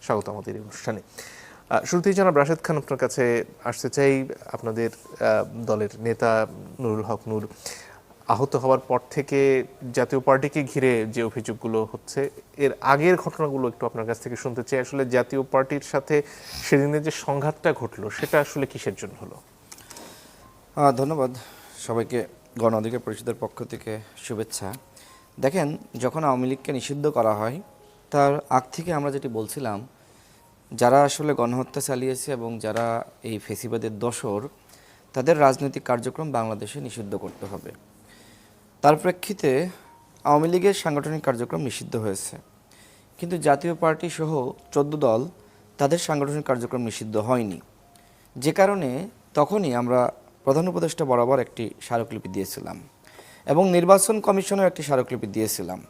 স্বাগত আমাদের এই অনুষ্ঠানে। শুরুতেই জনাব রাশেদ খান, আপনার কাছে আসতে চাই। আপনাদের দলের নেতা নুরুল হক নূর আহত হওয়ার পর থেকে জাতীয় পার্টিকে ঘিরে যে অভিযোগগুলো হচ্ছে, এর আগের ঘটনাগুলো একটু আপনার কাছ থেকে শুনতে চাই। আসলে জাতীয় পার্টির সাথে সেদিনের যে সংঘাতটা ঘটলো, সেটা আসলে কিসের জন্য হলো? ধন্যবাদ সবাইকে। গণ অধিকার পরিষদের পক্ষ থেকে শুভেচ্ছা। দেখেন, যখন আওয়ামী লীগকে নিষিদ্ধ করা হয় তার আগ থেকে আমরা যেটি বলছিলাম, যারা আসলে গণহত্যা চালিয়েছে এবং যারা এই ফেসিবাদের দোসর, তাদের রাজনৈতিক কার্যক্রম বাংলাদেশে নিষিদ্ধ করতে হবে। তার প্রেক্ষিতে আওয়ামী লীগের সাংগঠনিক কার্যক্রম নিষিদ্ধ হয়েছে, কিন্তু জাতীয় পার্টি সহ 14 দল, তাদের সাংগঠনিক কার্যক্রম নিষিদ্ধ হয়নি। যে কারণে তখনই আমরা প্রধান উপদেষ্টা বরাবর একটি স্মারকলিপি দিয়েছিলাম এবং নির্বাচন কমিশনেও একটি স্মারকলিপি দিয়েছিলাম,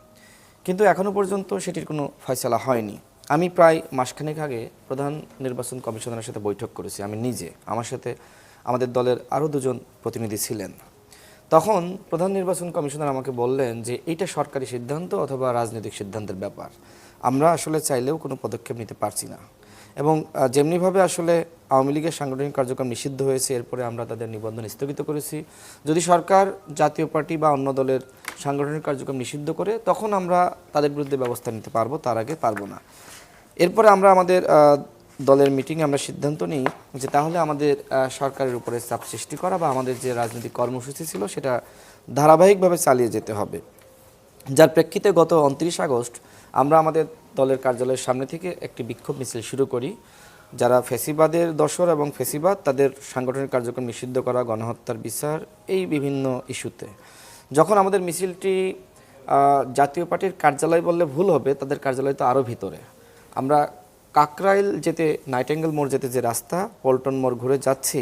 কিন্তু এখনও পর্যন্ত সেটির কোনো ফয়সালা হয়নি। আমি প্রায় মাসখানেক আগে প্রধান নির্বাচন কমিশনারের সাথে বৈঠক করেছি, আমি নিজে, আমার সাথে আমাদের দলের আরও 2জন প্রতিনিধি ছিলেন। তখন প্রধান নির্বাচন কমিশনার আমাকে বললেন যে এইটা সরকারি সিদ্ধান্ত অথবা রাজনৈতিক সিদ্ধান্তের ব্যাপার, আমরা আসলে চাইলেও কোনো পদক্ষেপ নিতে পারছি না। এবং যেমনিভাবে আসলে আওয়ামী লীগের সাংগঠনিক কার্যক্রম নিষিদ্ধ হয়েছে, এরপরে আমরা তাদের নিবন্ধন স্থগিত করেছি। যদি সরকার জাতীয় পার্টি বা অন্য দলের সাংগঠনিক কার্যক্রম নিষিদ্ধ করে, তখন আমরা তাদের বিরুদ্ধে ব্যবস্থা নিতে পারবো, তার আগে পারবো না। এরপরে আমরা আমাদের দলের মিটিংয়ে আমরা সিদ্ধান্ত নিই যে তাহলে আমাদের সরকারের উপরে চাপ সৃষ্টি করা বা আমাদের যে রাজনৈতিক কর্মসূচি ছিল সেটা ধারাবাহিকভাবে চালিয়ে যেতে হবে। যার প্রেক্ষিতে গত 29 আগস্ট আমরা আমাদের দলের কার্যালয়ের সামনে থেকে একটি বিক্ষোভ মিছিল শুরু করি, যারা ফেসিবাদের দোসর এবং ফেসিবাদ, তাদের সাংগঠনিক কার্যক্রম নিষিদ্ধ করা, গণহত্যার বিচার, এই বিভিন্ন ইস্যুতে। যখন আমাদের মিছিলটি জাতীয় পার্টির কার্যালয় বললে ভুল হবে, তাদের কার্যালয় তো আরও ভিতরে, আমরা কাকরাইল যেতে, নাইটেঙ্গেল মোড় যেতে যে রাস্তা, পল্টন মোড় ঘুরে যাচ্ছি,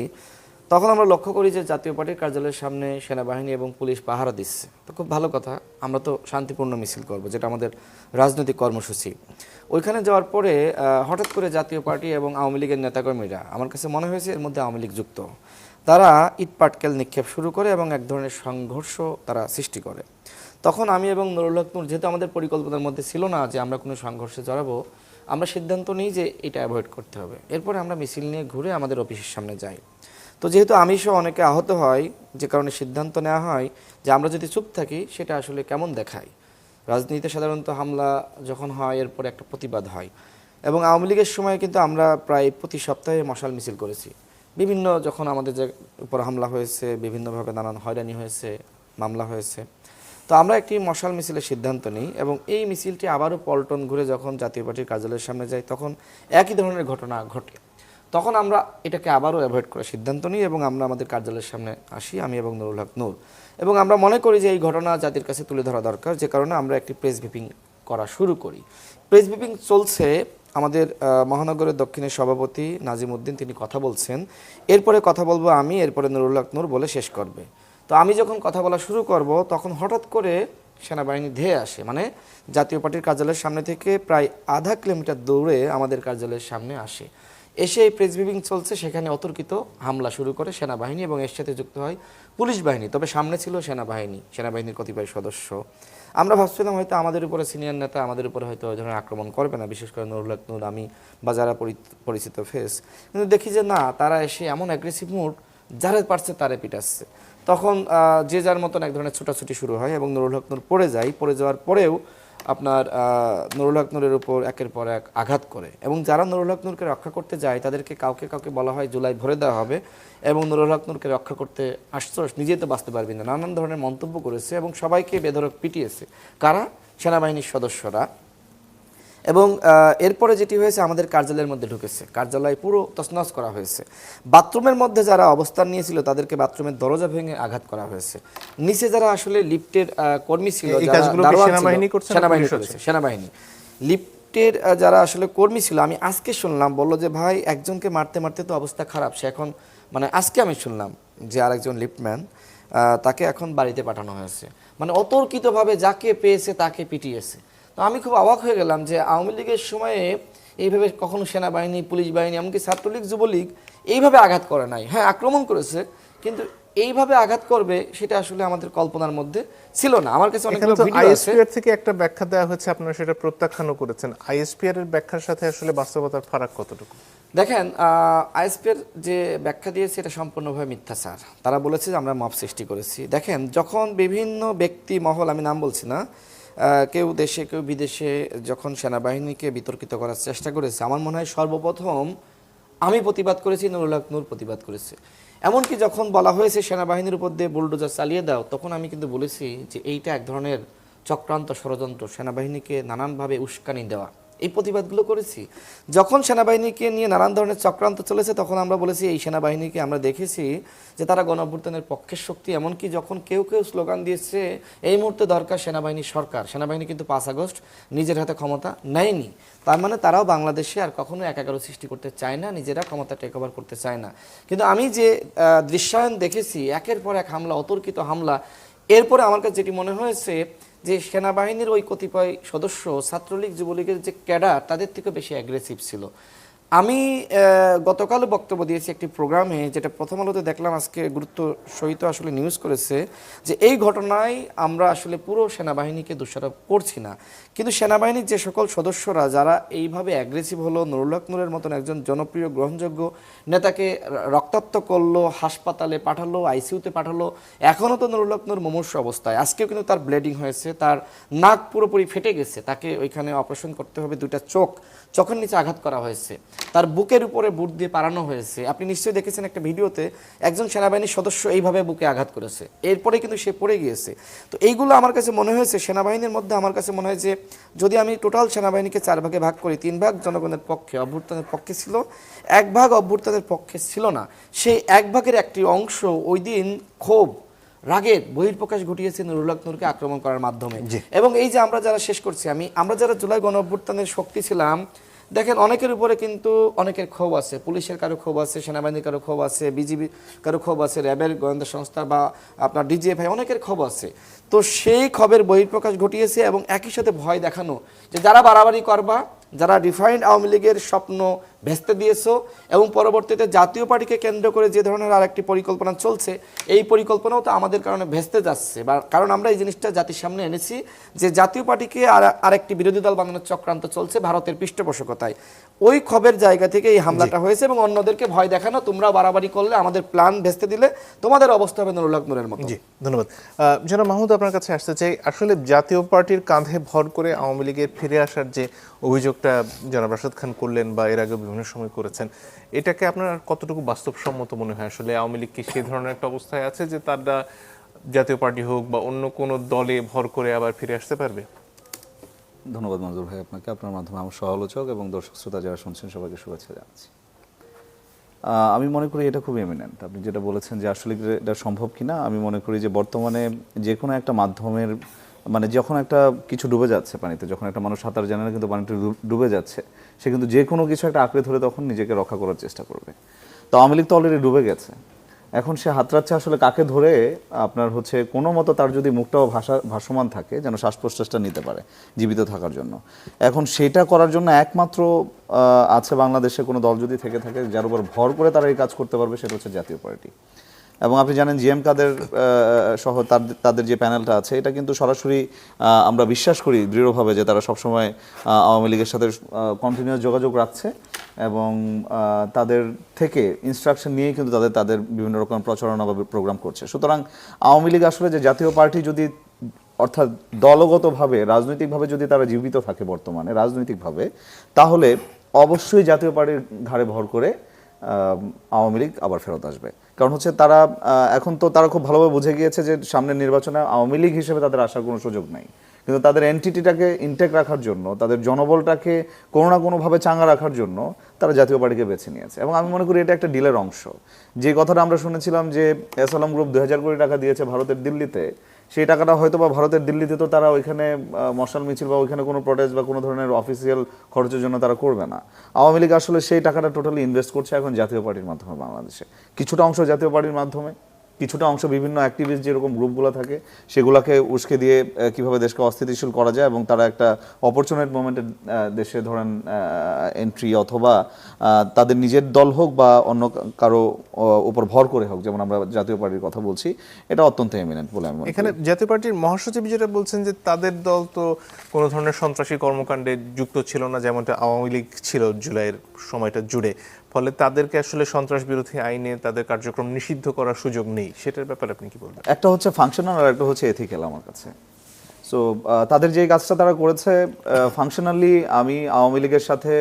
তখন আমরা লক্ষ্য করি যে জাতীয় পার্টির কার্যালয়ের সামনে সেনাবাহিনী এবং পুলিশ পাহারা দিচ্ছে। তো খুব ভালো কথা, আমরা তো শান্তিপূর্ণ মিছিল করব, যেটা আমাদের রাজনৈতিক কর্মসূচি। ওইখানে যাওয়ার পরে হঠাৎ করে জাতীয় পার্টি এবং আওয়ামী লীগের নেতাকর্মীরা, আমার কাছে মনে হয়েছে এর মধ্যে আওয়ামী লীগ যুক্ত, তারা ইট পাটকেল নিক্ষেপ শুরু করে এবং এক ধরনের সংঘর্ষ তারা সৃষ্টি করে। তখন আমি এবং নুরুল হক নূর, যেহেতু আমাদের পরিকল্পনার মধ্যে ছিল না যে আমরা কোনো সংঘর্ষে জড়াবো, আমরা সিদ্ধান্ত নিই যে এটা অ্যাভয়েড করতে হবে। এরপরে আমরা মিছিল নিয়ে ঘুরে আমাদের অফিসের সামনে যাই। তো যেহেতু আমি সহ অনেকে আহত হয়, যে কারণে সিদ্ধান্ত নেওয়া হয় যে আমরা যদি চুপ থাকি সেটা আসলে কেমন দেখায়। রাজনীতিতে সাধারণত হামলা যখন হয়, এরপরে একটা প্রতিবাদ হয়, এবং আওয়ামী লীগের সময় কিন্তু আমরা প্রায় প্রতি সপ্তাহে মশাল মিছিল করেছি। বিভিন্ন যখন আমাদের যে উপর হামলা হয়েছে, বিভিন্নভাবে নানান হয়রানি হয়েছে, মামলা হয়েছে, তো আমরা একটি মশাল মিছিলের সিদ্ধান্ত নিই এবং এই মিছিলটি আবারও পল্টন ঘুরে যখন জাতীয় পার্টির কার্যালয়ের সামনে যাই, তখন একই ধরনের ঘটনা ঘটে। তখন আমরা এটাকে আবারও অ্যাভয়েড করার সিদ্ধান্ত নিই এবং আমরা আমাদের কার্যালয়ের সামনে আসি, আমি এবং নুরুল হক নূর, এবং আমরা মনে করি যে এই ঘটনা জাতির কাছে তুলে ধরা দরকার, যে কারণে আমরা একটি প্রেস ব্রিফিং করা শুরু করি। প্রেস ব্রিফিং চলছে, আমাদের মহানগরের দক্ষিণের সভাপতি নাজিম উদ্দিন তিনি কথা বলছেন, এরপরে কথা বলবো আমি, এরপরে নুরুল হক নূর বলে শেষ করবে। তো আমি যখন কথা বলা শুরু করব, তখন হঠাৎ করে সেনাবাহিনী ধেয়ে আসে, মানে জাতীয় পার্টির কার্যালয়ের সামনে থেকে প্রায় আধা কিলোমিটার দূরে আমাদের কার্যালয়ের সামনে আসে। এসে এই প্রেস ব্রিফিং চলছে, সেখানে অতর্কিত হামলা শুরু করে সেনাবাহিনী এবং এর সাথে যুক্ত হয় পুলিশ বাহিনী, তবে সামনে ছিল সেনাবাহিনীর কতিপয় সদস্য। আমরা ভাবছিলাম হয়তো আমাদের উপরে সিনিয়র নেতা আমাদের উপরে হয়তো ওই ধরনের আক্রমণ করবে না, বিশেষ করে নুরুল হক নূর, আমি বা যারা পরিচিত ফেস, কিন্তু দেখি যে না, তারা এসে এমন অ্যাগ্রেসিভ মুড, যারা পারছে তারা পিটাচ্ছে। তখন যে যার মতন এক ধরনের ছোটাছুটি শুরু হয় এবং নুরুল হক নূর পড়ে যাওয়ার পরেও আপনার নুরুল হক নূরের উপর একের পর এক আঘাত করে, এবং যারা নুরুল হক নূরকে রক্ষা করতে যায় তাদেরকে কাউকে বলা হয় জুলাই ভরে দেওয়া হবে, এবং নুরুল হক নূরকে রক্ষা করতে আসছো, নিজে তো বাঁচতে পারবি না, নানান ধরনের মন্তব্য করেছে এবং সবাইকে বেধড়ক পিটিয়েছে। কারা? সেনাবাহিনীর সদস্যরা। এবং এরপরে যেটি হয়েছে, আমাদের কার্যালয়ের মধ্যে ঢুকেছে, কার্যালয় পুরো তছনছ করা হয়েছে। বাথরুমের মধ্যে যারা অবস্থান নিয়েছিল তাদেরকে বাথরুমের দরজা ভেঙে আঘাত করা হয়েছে। নিচে যারা আসলে লিফটের কর্মী ছিল, সেনাবাহিনী লিফটের যারা আসলে কর্মী ছিল, আমি আজকে শুনলাম, বললো যে ভাই একজনকে মারতে মারতে তো অবস্থা খারাপ, সে এখন, মানে আজকে আমি শুনলাম যে আরেকজন লিফটম্যান, তাকে এখন বাড়িতে পাঠানো হয়েছে। মানে অতর্কিতভাবে যাকে পেয়েছে তাকে পিটিয়েছে। তো আমি খুব অবাক হয়ে গেলাম যে আওয়ামী লীগের সময়ে এইভাবে কখনো সেনাবাহিনী, পুলিশ বাহিনী, এমনকি ছাত্রলীগ, যুবলীগ এইভাবে আঘাত করে নাই। হ্যাঁ, আক্রমণ করেছে, কিন্তু এইভাবে আঘাত করবে সেটা আসলে আমাদের কল্পনার মধ্যে ছিল না। আমার কাছে এখানে অনেকগুলো তো ভিডিও আছে। আইএসপিআর থেকে একটা ব্যাখ্যা দেওয়া হচ্ছে, আপনারা সেটা প্রত্যাখ্যানও করেছেন। আইএসপিআর এর ব্যাখ্যার সাথে আসলে বাস্তবতার ফারাক কতটুকু? দেখেন, আইএসপির যে ব্যাখ্যা দিয়েছে এটা সম্পূর্ণভাবে মিথ্যাচার। তারা বলেছে যে আমরা মব সৃষ্টি করেছি। দেখেন, যখন বিভিন্ন ব্যক্তি মহল, আমি নাম বলছি না, কেউ দেশে কেউ বিদেশে যখন সেনাবাহিনীকে বিতর্কিত করার চেষ্টা করেছে, আমার মনে হয় সর্বপ্রথম আমি প্রতিবাদ করেছি, নুরুল হক নূর প্রতিবাদ করেছে। এমনকি যখন বলা হয়েছে সেনাবাহিনীর উপর দিয়ে বুলডোজার চালিয়ে দাও, তখন আমি কিন্তু বলেছি যে এইটা এক ধরনের চক্রান্ত, ষড়যন্ত্র, সেনাবাহিনীকে নানানভাবে উস্কানি দেওয়া, এই প্রতিবাদগুলো করেছি। যখন সেনাবাহিনীকে নিয়ে নানান ধরনের চক্রান্ত চলেছে, তখন আমরা বলেছি এই সেনাবাহিনীকে আমরা দেখেছি যে তারা গণঅভ্যুত্থানের পক্ষের শক্তি। এমনকি যখন কেউ কেউ স্লোগান দিয়েছে এই মুহূর্তে দরকার সেনাবাহিনী সরকার, সেনাবাহিনী কিন্তু ৫ আগস্ট নিজের হাতে ক্ষমতা নেয়নি। তার মানে তারাও বাংলাদেশে আর কখনো একাকার সৃষ্টি করতে চায় না, নিজেরা ক্ষমতা টেক ওভার করতে চায় না। কিন্তু আমি যে দৃশ্যায়ন দেখেছি, একের পর এক হামলা, অতর্কিত হামলা, এরপরে আমার কাছে যেটি মনে হয়েছে যে সেনাবাহিনীর ওই কতিপয় সদস্য ছাত্রলীগ যুবলীগের যে ক্যাডার, তাদের থেকে বেশি অ্যাগ্রেসিভ ছিল। আমি গতকালও বক্তব্য দিয়েছি একটি প্রোগ্রামে, যেটা প্রথম আলোতে দেখলাম আজকে গুরুত্ব সহিত আসলে নিউজ করেছে, যে এই ঘটনায় আমরা আসলে পুরো সেনাবাহিনীকে দোষারোপ করছি না, কিন্তু সেনাবাহিনীর যে সকল সদস্যরা যারা এইভাবে অ্যাগ্রেসিভ হলো, নুরুল হক নূরের মতন একজন জনপ্রিয় গ্রহণযোগ্য নেতাকে রক্তাক্ত করলো, হাসপাতালে পাঠালো, আইসিইউতে পাঠালো, এখনও তো নুরুল হক নূর মুমূর্ষু অবস্থায়, আজকেও কিন্তু তার ব্লিডিং হয়েছে, তার নাক পুরোপুরি ফেটে গেছে, তাকে ওইখানে অপারেশন করতে হবে, দুইটা চোখের নিচে আঘাত করা হয়েছে, তার বুকের উপরে বুট দিয়ে পারানো হয়েছে। আপনি নিশ্চয়ই দেখেছেন একটা ভিডিওতে, একজন সেনাবাহিনীর সদস্য এইভাবে বুকে আঘাত করেছে, এরপরে কিন্তু সে পড়ে গিয়েছে। তো এইগুলো আমার কাছে মনে হয়েছে সেনাবাহিনীর মধ্যে, আমার কাছে মনে হয় যে যদি আমি টোটাল সেনাবাহিনীকে 4 ভাগে ভাগ করি, 3 ভাগ জনগণের পক্ষে, অভ্যুত্থানের পক্ষে ছিল, 1 ভাগ অভ্যুত্থানের পক্ষে ছিল না। সেই 1 ভাগের একটি অংশ ওই দিন ক্ষোভ, রাগের বহিঃপ্রকাশ ঘটিয়েছে নুরুল হক নূরকে আক্রমণ করার মাধ্যমে। এবং এই যে আমরা যারা শেষ করছি, আমরা যারা জুলাই গণ অভ্যুত্থানের শক্তি ছিলাম, দেখেন অনেকের উপরে কিন্তু অনেকের ক্ষোভ আছে, পুলিশের কারো ক্ষোভ আছে, সেনাবাহিনীর কারো ক্ষোভ আছে, বিজিবি কারো ক্ষোভ আছে, র্যাবের গোয়েন্দা সংস্থা বা আপনার ডিজিএফআই, অনেকের ক্ষোভ আছে। তো সেই ক্ষোভের বহিঃপ্রকাশ ঘটিয়েছে এবং একই সাথে ভয় দেখানো যে যারা বাড়াবাড়ি করবা, যারা ডিফাইন্ড আওয়ামী লীগের স্বপ্ন ভেস্তে দিয়েছো, এবং পরবর্তীতে জাতীয় পার্টিকে কেন্দ্র করে যে ধরনের আরেকটি পরিকল্পনা চলছে, এই পরিকল্পনাও তো আমাদের কারণে ভেস্তে যাচ্ছে। বা কারণ আমরা এই জিনিসটা জাতির সামনে এনেছি যে জাতীয় পার্টিকে আরেকটি বিরোধী দল বানানোর চক্রান্ত চলছে ভারতের পৃষ্ঠপোষকতায়। ওই ক্ষোভের জায়গা থেকে এই হামলাটা হয়েছে এবং অন্যদেরকে ভয় দেখানো, তোমরা বাড়াবাড়ি করলে, আমাদের প্ল্যান ভেস্তে দিলে তোমাদের অবস্থা হবে নুরুল হক নূরের মতো। জি, ধন্যবাদ। জনাব মাহমুদ, আপনার কাছে আসতে চাই, আসলে জাতীয় পার্টির কাঁধে ভর করে আওয়ামী লীগের ফিরে আসার যে অভিযোগটা জনাব রাশেদ খান করলেন বা এর আগে বিভিন্ন সময় করেছেন, এটাকে আপনার কতটুকু বাস্তবসম্মত মনে হয়? আসলে আওয়ামী লীগ কি সেই ধরনের একটা অবস্থায় আছে যে তারা জাতীয় পার্টি হোক বা অন্য কোনো দলে ভর করে আবার ফিরে আসতে পারবে? ধন্যবাদ মঞ্জুর ভাই আপনাকে, আপনার মাধ্যমে আমার সহ-আলোচক এবং দর্শক শ্রোতা যারা শুনছেন সবাইকে শুভেচ্ছা জানাচ্ছি। আমি মনে করি এটা খুব এমিনেন্ট। আপনি যেটা বলেছেন যে আসলে এটা সম্ভব কিনা, আমি মনে করি যে বর্তমানে যে কোনো একটা মাধ্যমের, মানে যখন একটা কিছু ডুবে যাচ্ছে পানিতে, যখন একটা মানুষ সাঁতার জানে না কিন্তু পানিতে ডুবে যাচ্ছে, সে কিন্তু যে কোনো কিছু একটা আঁকড়ে ধরে তখন নিজেকে রক্ষা করার চেষ্টা করবে। তো আওয়ামী লীগ তো অলরেডি ডুবে গেছে, এখন সে হাতড়াচ্ছে আসলে কাকে ধরে। আপনার হচ্ছে কোনো মতো তার যদি মুখটাও ভাসমান থাকে, যেন শ্বাস প্রশ্বাসটা নিতে পারে জীবিত থাকার জন্য। এখন সেটা করার জন্য একমাত্র আছে বাংলাদেশে কোনো দল যদি থেকে থাকে যার উপর ভর করে তারা এই কাজ করতে পারবে, সেটা হচ্ছে জাতীয় পার্টি। এবং আপনি জানেন জিএম কাদের সহ তাদের যে প্যানেলটা আছে, এটা কিন্তু সরাসরি আমরা বিশ্বাস করি দৃঢ়ভাবে যে তারা সবসময় আওয়ামী লীগের সাথে কন্টিনিউয়াস যোগাযোগ রাখছে এবং তাদের থেকে ইনস্ট্রাকশন নিয়েই কিন্তু তাদের বিভিন্ন রকম প্রচারণা বা প্রোগ্রাম করছে। সুতরাং আওয়ামী লীগ আসলে যে জাতীয় পার্টি যদি, অর্থাৎ দলগতভাবে রাজনৈতিকভাবে যদি তারা জীবিত থাকে বর্তমানে রাজনৈতিকভাবে, তাহলে অবশ্যই জাতীয় পার্টির ঘাড়ে ভর করে আওয়ামী লীগ আবার ফেরত আসবে। কারণ হচ্ছে তারা এখন তো তারা খুব ভালোভাবে বুঝে গিয়েছে যে সামনের নির্বাচনে আওয়ামী লীগ হিসেবে তাদের আসার কোনো সুযোগ নাই, কিন্তু তাদের এন্টিটিটাকে ইনটেক রাখার জন্য, তাদের জনবলটাকে কোনো না কোনোভাবে চাঙ্গা রাখার জন্য তারা জাতীয় পার্টিকে বেছে নিয়েছে। এবং আমি মনে করি এটা একটা ডিলের অংশ। যে কথাটা আমরা শুনেছিলাম যে এসএলএম গ্রুপ 2000 কোটি টাকা দিয়েছে ভারতের দিল্লিতে, সেই টাকাটা হয়তো বা ভারতের দিল্লিতে তো তারা ওইখানে মশাল মিছিল বা ওইখানে কোনো প্রোটেস্ট বা কোনো ধরনের অফিসিয়াল খরচের জন্য তারা করবে না। আওয়ামী লীগ আসলে সেই টাকাটা টোটালি ইনভেস্ট করছে এখন জাতীয় পার্টির মাধ্যমে বাংলাদেশে। কিছুটা অংশ জাতীয় পার্টির মাধ্যমে, কিছুটা অংশ বিভিন্ন অ্যাক্টিভিস্ট যেরকম গ্রুপগুলো থাকে সেগুলোকে উস্কে দিয়ে কিভাবে দেশকে অস্থিতিশীল করা যায় এবং তারা একটা অপরচুনিটি মোমেন্টে দেশে ধরেন এন্ট্রি অথবা তাদের নিজের দল হোক বা অন্য কারো উপর ভর করে হোক, যেমন আমরা জাতীয় পার্টির কথা বলছি, এটা অত্যন্ত এমিনেন্ট বলে আমি মনে করি। এখানে জাতীয় পার্টির মহাসচিব যেটা বলছেন যে তাদের দল তো কোনো ধরনের সন্ত্রাসী কর্মকাণ্ডে যুক্ত ছিল না, যেমনটা আওয়ামী লীগ ছিল জুলাইয়ের সময়টা জুড়ে, ফলে তাদেরকে আসলে সন্ত্রাস বিরোধী আইনে তাদের কার্যক্রম নিষিদ্ধ করার সুযোগ নেই। সেটার ব্যাপারে আপনি কি বলবেন? একটা হচ্ছে ফাংশনাল আর একটা হচ্ছে এথিক্যাল আমার কাছে। সো তাদের যে কাজটা তারা করেছে, ফাংশনালি আমি আওয়ামী লীগের সাথে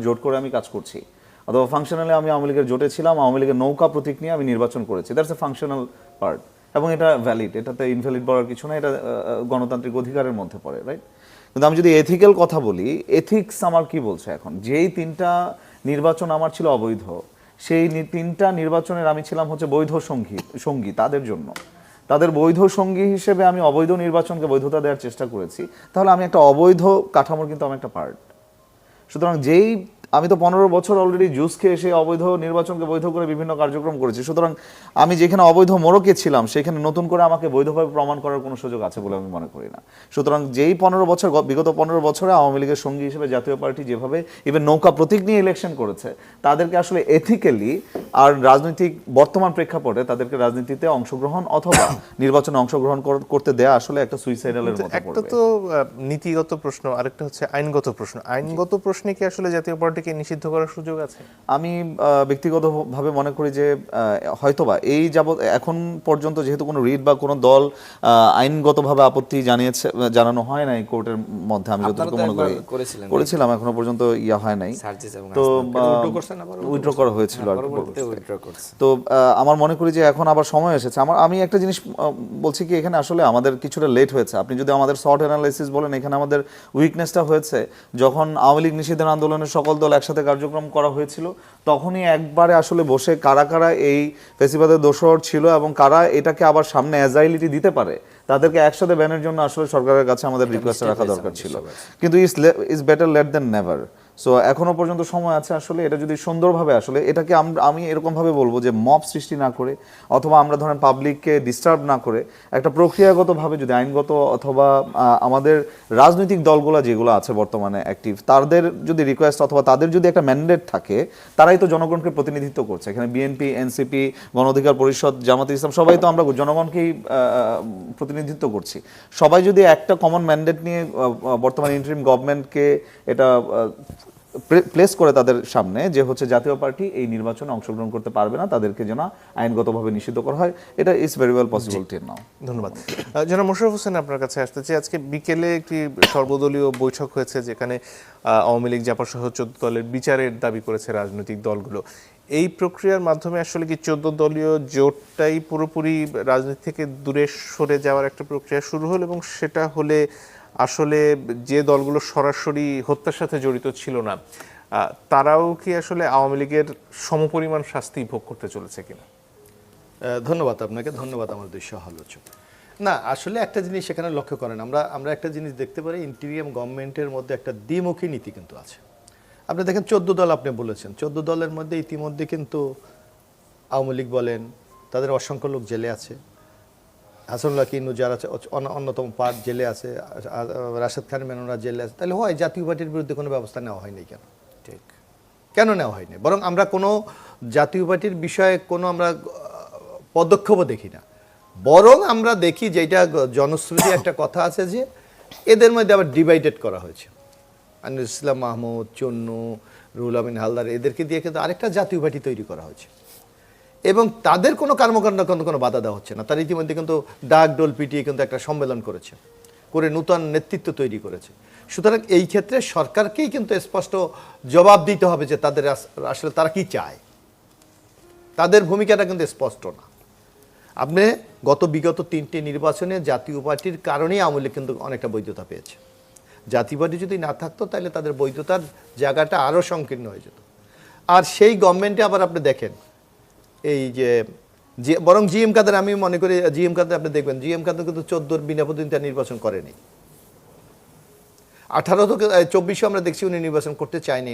জোট করে আমি কাজ করছি, অথবা ফাংশনালি আমি আওয়ামী লীগের জোটে ছিলাম, আওয়ামী লীগের নৌকা প্রতীক নিয়ে আমি নির্বাচন করেছি, দ্যাটস এ ফাংশনাল পার্ট, এবং এটা ভ্যালিড, এটাতে ইনভ্যালিড বলার কিছু না, এটা গণতান্ত্রিক অধিকারের মধ্যে পড়ে, রাইট? কিন্তু আমি যদি এথিক্যাল কথা বলি, এথিক্স আমার কি বলছে এখন, যেই 3টা নির্বাচন আমার ছিল অবৈধ, সেই 3টা নির্বাচনের আমি ছিলাম হচ্ছে বৈধ সঙ্গী তাদের জন্য, তাদের বৈধ সঙ্গী হিসেবে আমি অবৈধ নির্বাচনকে বৈধতা দেওয়ার চেষ্টা করেছি, তাহলে আমি একটা অবৈধ কাঠামোর কিন্তু আমি একটা পার্ট। সুতরাং আমি তো 15 বছর অলরেডি জুস খেয়ে এসে অবৈধ নির্বাচনকে বৈধ করে বিভিন্ন কার্যক্রম করেছি। সুতরাং আমি যেখানে অবৈধ মোড়কে ছিলাম সেখানে নতুন করে আমাকে বৈধভাবে প্রমাণ করার কোনো সুযোগ আছে বলে আমি মনে করি না। সুতরাং বিগত 15 বছরে আওয়ামী লীগের সঙ্গী হিসেবে জাতীয় পার্টি যেভাবে ইভেন নৌকা প্রতীক নিয়ে ইলেকশন করেছে, তাদেরকে আসলে এথিক্যালি আর রাজনৈতিক বর্তমান প্রেক্ষাপটে তাদেরকে রাজনীতিতে অংশগ্রহণ অথবা নির্বাচনে অংশগ্রহণ করতে দেয়া আসলে একটা সুইসাইডালের মতো একটা পড়বে। তো নীতিগত প্রশ্ন, আরেকটা হচ্ছে আইনগত প্রশ্ন। আইনগত প্রশ্নে কি আসলে জাতীয় পার্টিকে নিষিদ্ধ করার সুযোগ আছে? আমি ব্যক্তিগতভাবে মনে করি যে হয়তোবা এই যাবৎ এখন পর্যন্ত যেহেতু কোনো রিট বা কোনো দল আইনগতভাবে আপত্তি জানানো হয় নাই কোর্টের মধ্যে, আমি যতটুকু মনে করি করেছিলাম, এখনো পর্যন্ত হয় নাই, তো উইথড্র করা হয়েছিল আর কি। তো আমার মনে করি যে এখন আবার সময় এসেছে। আমি একটা জিনিস বলছি কি, এখানে আসলে আমাদের কিছুটা লেট হয়েছে। আপনি যদি আমাদের শর্ট অ্যানালাইসিস বলেন, এখানে আমাদের উইকনেসটা হয়েছে যখন আওয়ামী লীগ নিষিদ্ধের আন্দোলনের সকল দল একসাথে কার্যক্রম করা হয়েছিল, তখনই একবারে আসলে বসে কারা কারা এই ফেসিবাদের দোষর ছিল এবং কারা এটাকে আবার সামনে অ্যাজাইলিটি দিতে পারে, তাদেরকে একসাথে ব্যানের জন্য আসলে সরকারের কাছে আমাদের রিকোয়েস্ট রাখা দরকার ছিল। কিন্তু is better late than never. So এখনো পর্যন্ত সময় আছে আসলে, এটা যদি সুন্দরভাবে আসলে এটাকে আমি এরকমভাবে বলবো যে মব সৃষ্টি না করে, অথবা আমরা ধরেন পাবলিককে ডিস্টার্ব না করে, একটা প্রক্রিয়াগতভাবে যদি আইনগত অথবা আমাদের রাজনৈতিক দলগুলো যেগুলো আছে বর্তমানে অ্যাক্টিভ, তাদের যদি রিকোয়েস্ট অথবা তাদের যদি একটা ম্যান্ডেট থাকে, তারাই তো জনগণকে প্রতিনিধিত্ব করছে। এখানে বিএনপি, এনসিপি, গণ অধিকার পরিষদ, জামাতে ইসলাম, সবাই তো আমরা জনগণকেই প্রতিনিধিত্ব করছি। সবাই যদি একটা কমন ম্যান্ডেট নিয়ে বর্তমান ইন্টারিম গভর্নমেন্টকে এটা প্লেস করে তাদের সামনে, যে হচ্ছে জাতীয় পার্টি এই নির্বাচনে অংশগ্রহণ করতে পারবে না, তাদেরকে যেন আইনগতভাবে নিষিদ্ধ করা হয়, এটা is very well possible till now. ধন্যবাদ। জনাব মোশাররফ হোসেন, আপনার কাছে আসতে চাই। আজকে বিকেলে একটি সর্বদলীয় বৈঠক হয়েছে, যেখানে আওয়ামী লীগ, জাপা সহ 14 দলের বিচারের দাবি করেছে রাজনৈতিক দলগুলো। এই প্রক্রিয়ার মাধ্যমে আসলে কি 14 দলীয় জোটটাই পুরোপুরি রাজনীতি থেকে দূরে সরে যাওয়ার একটা প্রক্রিয়া শুরু হলো, এবং সেটা হলে আসলে যে দলগুলো সরাসরি হত্যার সাথে জড়িত ছিল না, তারাও কি আসলে আওয়ামী লীগের সমপরিমাণ শাস্তি ভোগ করতে চলেছে কিনা? ধন্যবাদ আপনাকে, ধন্যবাদ আমার দুই সহ-আলোচক। না, আসলে একটা জিনিস এখানে লক্ষ্য করেন, আমরা একটা জিনিস দেখতে পারি, ইন্টিরিয়াম গভর্নমেন্টের মধ্যে একটা দ্বিমুখী নীতি কিন্তু আছে। আপনি দেখেন 14 দল আপনি বলেছেন, 14 দলের মধ্যে ইতিমধ্যে কিন্তু আওয়ামী লীগ বলেন, তাদের অসংখ্য লোক জেলে আছে। হাসানুল্লাহ কিনু যারা অন্যতম পার্ট জেলে আছে, রাশেদ খান মেননরা জেলে আছে। তাহলে হয় জাতীয় পার্টির বিরুদ্ধে কোনো ব্যবস্থা নেওয়া হয়নি কেন? ঠিক, কেন নেওয়া হয়নি? বরং আমরা কোনো জাতীয় পার্টির বিষয়ে কোনো আমরা পদক্ষেপও দেখি না, বরং আমরা দেখি যে এটা জনশ্রুতি একটা কথা আছে যে এদের মধ্যে আবার ডিভাইডেড করা হয়েছে। আনিসুল ইসলাম মাহমুদ, চন্নু, রুহুল আমিন হালদার, এদেরকে দিয়ে কিন্তু আরেকটা জাতীয় পার্টি তৈরি করা হয়েছে, এবং তাদের কোনো কর্মকাণ্ড কোনো বাধা দেওয়া হচ্ছে না। তারা ইতিমধ্যে কিন্তু ডাক ডোল পিটিয়ে কিন্তু একটা সম্মেলন করেছে, করে নূতন নেতৃত্ব তৈরি করেছে। সুতরাং এই ক্ষেত্রে সরকারকেই কিন্তু স্পষ্ট জবাব দিতে হবে যে তাদের আসলে তারা কি চায়, তাদের ভূমিকাটা কিন্তু স্পষ্ট না। আপনি বিগত 3টে নির্বাচনে জাতীয় পার্টির কারণেই আওয়ামী লীগ কিন্তু অনেকটা বৈধতা পেয়েছে। জাতীয় পার্টি যদি না থাকতো তাহলে তাদের বৈধতার জায়গাটা আরও সংকীর্ণ হয়ে যেত। আর সেই গভর্নমেন্টে আবার আপনি দেখেন এই যে বরং জিএম কাদের, আমি মনে করি জিএম কাদের আপনি দেখবেন, জিএম কাদের কিন্তু 14 বিনা প্রতিদ্বন্দ্বিতা নির্বাচন করেনি। 18 থেকে 24 আমরা দেখছি উনি নির্বাচন করতে চায়নি,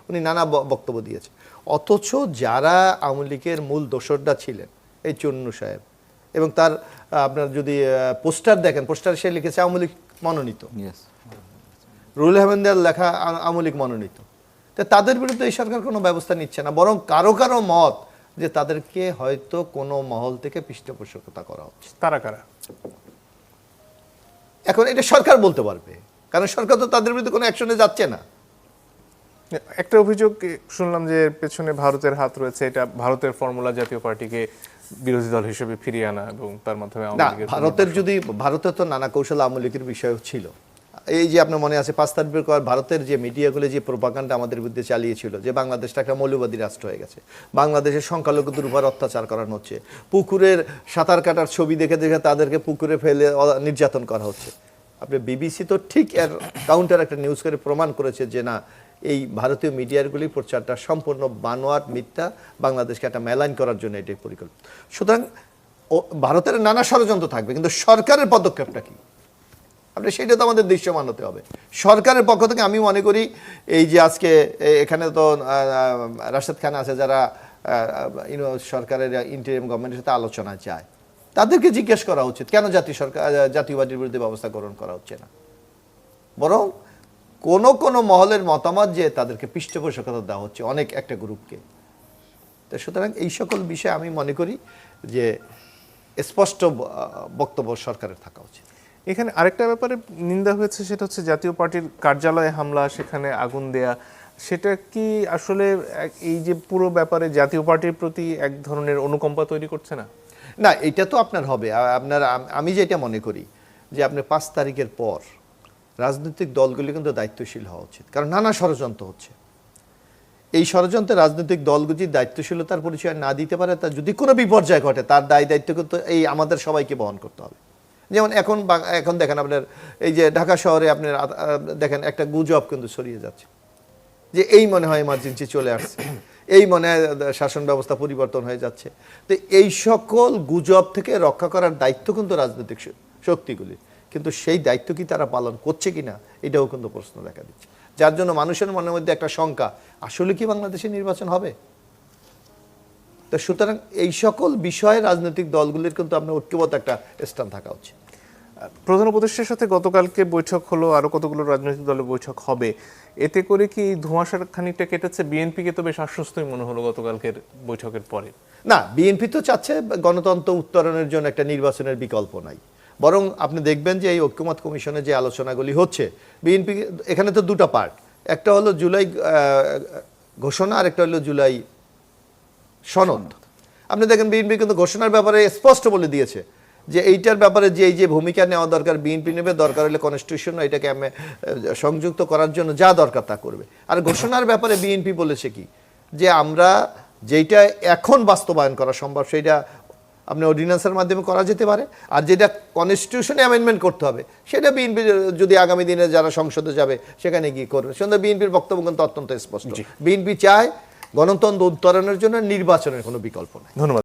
উনি নানা বক্তব্য দিয়েছে। অথচ যারা আওয়ামী লীগের মূল দোসররা ছিলেন, এই চন্নু সাহেব, এবং তার আপনার যদি পোস্টার দেখেন, পোস্টার সে লিখেছে আওয়ামী লীগ মনোনীত, রুহুল আহমেদের লেখা আওয়ামী লীগ মনোনীত, তো তাদের বিরুদ্ধে এই সরকার কোনো ব্যবস্থা নিচ্ছে না, বরং কারো কারো মত যে তাদেরকে হয়তো কোনো মহল থেকে পৃষ্ঠপোষকতা করা হচ্ছে। তারা কারা? এখন এটা সরকার বলতে পারবে, কারণ সরকার তো তাদের বিরুদ্ধে কোনো অ্যাকশনে যাচ্ছে না। একটা অভিযোগ শুনলাম যে এর পেছনে ভারতের হাত রয়েছে, এটা ভারতের ফর্মুলা জাতীয় পার্টিকে বিরোধী দল হিসেবে ফিরিয়ে আনা এবং তার মাধ্যমে আওয়ামী না, লীগের ভারতের তো নানা কৌশল আওয়ামী লীগের বিষয় ছিল। এই যে আপনার মনে আছে 5 তারিখের পর ভারতের যে মিডিয়াগুলো যে প্রোপাগান্ডা আমাদের বিরুদ্ধে চালিয়েছিল যে বাংলাদেশটা একটা মৌলবাদী রাষ্ট্র হয়ে গেছে, বাংলাদেশের সংখ্যালঘুদের উপর অত্যাচার করানো হচ্ছে, পুকুরের সাঁতার কাটার ছবি দেখে দেখে তাদেরকে পুকুরে ফেলে নির্যাতন করা হচ্ছে। আপনি বিবিসি তো ঠিক এর কাউন্টার একটা নিউজ করে প্রমাণ করেছে যে না, এই ভারতীয় মিডিয়াগুলির প্রচারটা সম্পূর্ণ বানোয়াট, মিথ্যা, বাংলাদেশকে একটা মেলাইন করার জন্য এটাই পরিকল্পিত। সুতরাং ভারতের নানা ষড়যন্ত্র থাকবে, কিন্তু সরকারের পদক্ষেপটা কি আপনি সেটা তো আমাদের দৃশ্যমান হতে হবে। সরকারের পক্ষ থেকে আমি মনে করি এই যে আজকে এখানে তো রাশেদ খান আছে, যারা সরকারের ইন্টারিম গভর্নমেন্টের সাথে আলোচনা চায়, তাদেরকে জিজ্ঞেস করা উচিত কেন জাতীয় পার্টির বিরুদ্ধে ব্যবস্থা গ্রহণ করা হচ্ছে না, বরং কোন কোন মহলের মতামত যে তাদেরকে পৃষ্ঠপোষকতা দেওয়া হচ্ছে অনেক একটা গ্রুপকে। তো সুতরাং এই সকল বিষয়ে আমি মনে করি যে স্পষ্ট বক্তব্য সরকারের থাকা উচিত। এখানে আরেকটা ব্যাপারে নিন্দা হয়েছে, সেটা হচ্ছে জাতীয় পার্টির কার্যালয়ে হামলা, সেখানে আগুন দেয়া। সেটা কি আসলে এই যে পুরো ব্যাপারে জাতীয় পার্টির প্রতি এক ধরনের অনুকম্পা তৈরি করছে না? না, এটা তো আপনার হবে। আমি যেটা মনে করি যে আপনি 5 তারিখের পর রাজনৈতিক দলগুলি কিন্তু দায়িত্বশীল হওয়া উচিত, কারণ নানা ষড়যন্ত্র হচ্ছে। এই ষড়যন্ত্রে রাজনৈতিক দলগুলি দায়িত্বশীলতার পরিচয় না দিতে পারে, তা যদি কোনো বিপর্যয় ঘটে তার দায়িত্ব কিন্তু এই আমাদের সবাইকে বহন করতে হবে। যেমন এখন দেখেন আপনার এই যে ঢাকা শহরে আপনার দেখেন একটা গুজব কিন্তু ছড়িয়ে যাচ্ছে যে এই মনে হয় এমার্জেন্সি চলে আসছে, এই মনে হয় শাসন ব্যবস্থা পরিবর্তন হয়ে যাচ্ছে। তো এই সকল গুজব থেকে রক্ষা করার দায়িত্ব কিন্তু রাজনৈতিক শক্তিগুলি, কিন্তু সেই দায়িত্ব কি তারা পালন করছে কিনা এটাও কিন্তু প্রশ্ন দেখা দিচ্ছে, যার জন্য মানুষের মনের মধ্যে একটা শঙ্কা, আসলে কি বাংলাদেশে নির্বাচন হবে? তো সুতরাং এই সকল বিষয়ে রাজনৈতিক দলগুলির কিন্তু আপনার ঐক্যবদ্ধ একটা স্থান থাকা উচিত। প্রধান উপদেষ্টার সাথে গতকালকে বৈঠক হলো, আরো কতগুলো রাজনৈতিক দলের বৈঠক হবে, এতে করে কি ধোঁয়াশার খানিকটা কেটেছে? বিএনপিকে তো বেশ আশ্বস্তই মনে হলো গতকালকের বৈঠকের পরে। না, বিএনপি তো চাচ্ছে গণতন্ত্র উত্তরণের জন্য একটা নির্বাচনের বিকল্প নাই, বরং আপনি দেখবেন যে এই ঐক্যমত কমিশনে যে আলোচনাগুলি হচ্ছে, বিএনপি এখানে তো দুটো পার্ট, একটা হলো জুলাই ঘোষণা আর একটা হলো জুলাই সনদ। আপনি দেখেন বিএনপি কিন্তু ঘোষণার ব্যাপারে স্পষ্ট বলে দিয়েছে যে এইটার ব্যাপারে যে এই যে ভূমিকা নেওয়া দরকার বিএনপি নেবে, দরকার হলে কনস্টিটিউশন এটাকে সংযুক্ত করার জন্য যা দরকার তা করবে। আর ঘোষণার ব্যাপারে বিএনপি বলেছে কি, যে আমরা যেটা এখন বাস্তবায়ন করা সম্ভব সেটা আপনি অর্ডিন্যান্সের মাধ্যমে করা যেতে পারে, আর যেটা কনস্টিটিউশনে অ্যামেন্ডমেন্ট করতে হবে সেটা বিএনপি যদি আগামী দিনে যারা সংসদে যাবে সেখানে গিয়ে করবে। সুতরাং বিএনপির বক্তব্য কিন্তু অত্যন্ত স্পষ্ট, বিএনপি চায় গণতন্ত্র উত্তরণের জন্য নির্বাচনের কোনো বিকল্প নেই। ধন্যবাদ।